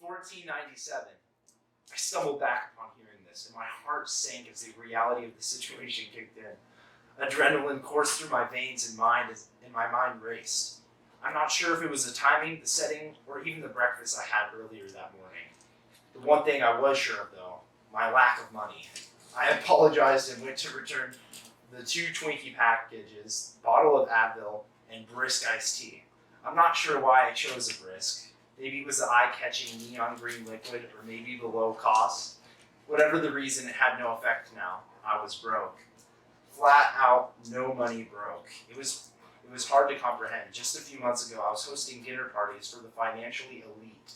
1497. I stumbled back upon hearing this, and my heart sank as the reality of the situation kicked in. Adrenaline coursed through my veins and my mind raced. I'm not sure if it was the timing, the setting, or even the breakfast I had earlier that morning. The one thing I was sure of, though, my lack of money. I apologized and went to return the 2 Twinkie packages, bottle of Advil, and brisk iced tea. I'm not sure why I chose a brisk. Maybe it was the eye-catching neon green liquid, or maybe the low cost. Whatever the reason, it had no effect now. I was broke. Flat out, no money broke. It was hard to comprehend. Just a few months ago, I was hosting dinner parties for the financially elite.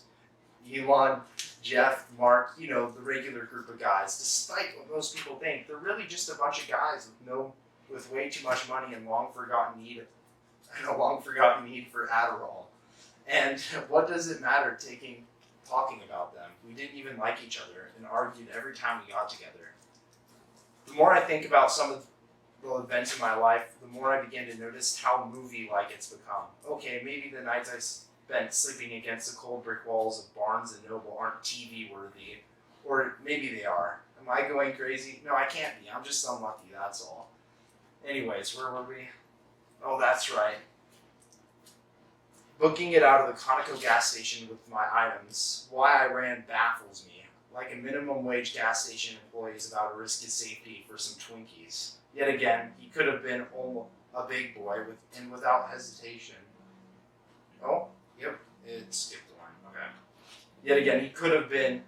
Elon, Jeff, Mark, the regular group of guys. Despite what most people think, they're really just a bunch of guys with way too much money and a long forgotten need for Adderall. And what does it matter talking about them? We didn't even like each other and argued every time we got together. The more I think about some of the events in my life, the more I begin to notice how movie-like it's become. Okay, maybe the nights I spent sleeping against the cold brick walls of Barnes & Noble aren't TV-worthy. Or maybe they are. Am I going crazy? No, I can't be. I'm just unlucky, that's all. Anyways, where were we? Oh, that's right. Booking it out of the Conoco gas station with my items. Why I ran baffles me. Like a minimum wage gas station employee is about to risk his safety for some Twinkies. Yet again, he could have been a big boy without hesitation. Oh, yep, it skipped one. Okay. Yet again, he could have been,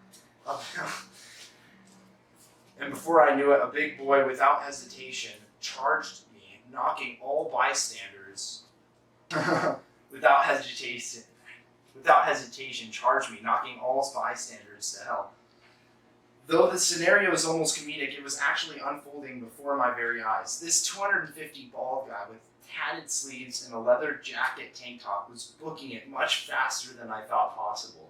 and before I knew it, a big boy without hesitation charged me, knocking all bystanders without hesitation charged me, knocking all bystanders to hell. Though the scenario is almost comedic, it was actually unfolding before my very eyes. This 250 bald guy with tatted sleeves and a leather jacket tank top was booking it much faster than I thought possible.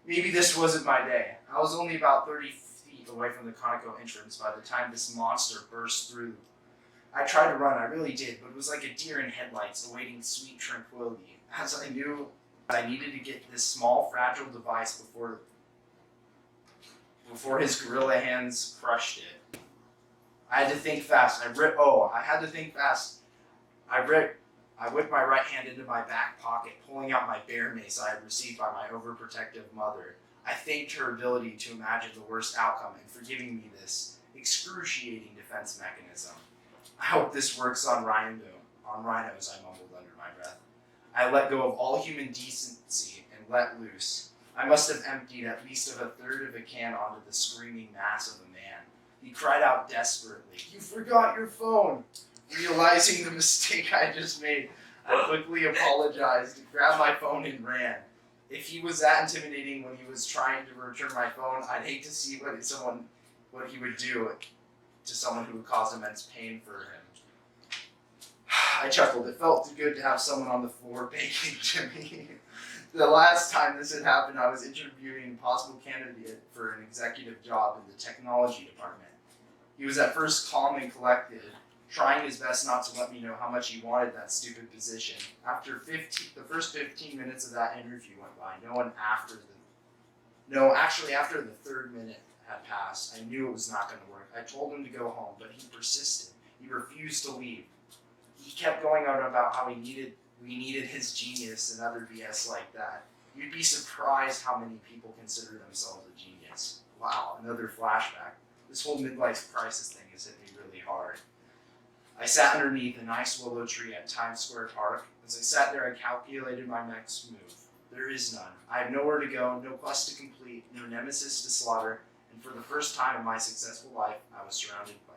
Maybe this wasn't my day. I was only about 30 feet away from the Conoco entrance by the time this monster burst through. I tried to run, I really did, but it was like a deer in headlights awaiting sweet tranquility, as I knew I needed to get this small, fragile device before his gorilla hands crushed it. I had to think fast. I whipped my right hand into my back pocket, pulling out my bear mace I had received by my overprotective mother. I thanked her ability to imagine the worst outcome and for giving me this excruciating defense mechanism. I hope this works on rhinos, I mumbled under my breath. I let go of all human decency and let loose. I must have emptied at least a third of a can onto the screaming mass of a man. He cried out desperately, "You forgot your phone!" Realizing the mistake I just made, I quickly apologized, grabbed my phone, and ran. If he was that intimidating when he was trying to return my phone, I'd hate to see what he would do to someone who would cause immense pain for him. I chuckled. It felt good to have someone on the floor begging to me. The last time this had happened, I was interviewing a possible candidate for an executive job in the technology department. He was at first calm and collected, trying his best not to let me know how much he wanted that stupid position. After the first 15 minutes of that interview went by, after the third minute had passed, I knew it was not going to work. I told him to go home, but he persisted. He refused to leave. He kept going on about how we needed his genius and other BS like that. You'd be surprised how many people consider themselves a genius. Wow, another flashback. This whole midlife crisis thing has hit me really hard. I sat underneath a nice willow tree at Times Square Park. As I sat there, I calculated my next move. There is none. I have nowhere to go, no quest to complete, no nemesis to slaughter, and for the first time in my successful life, I was surrounded by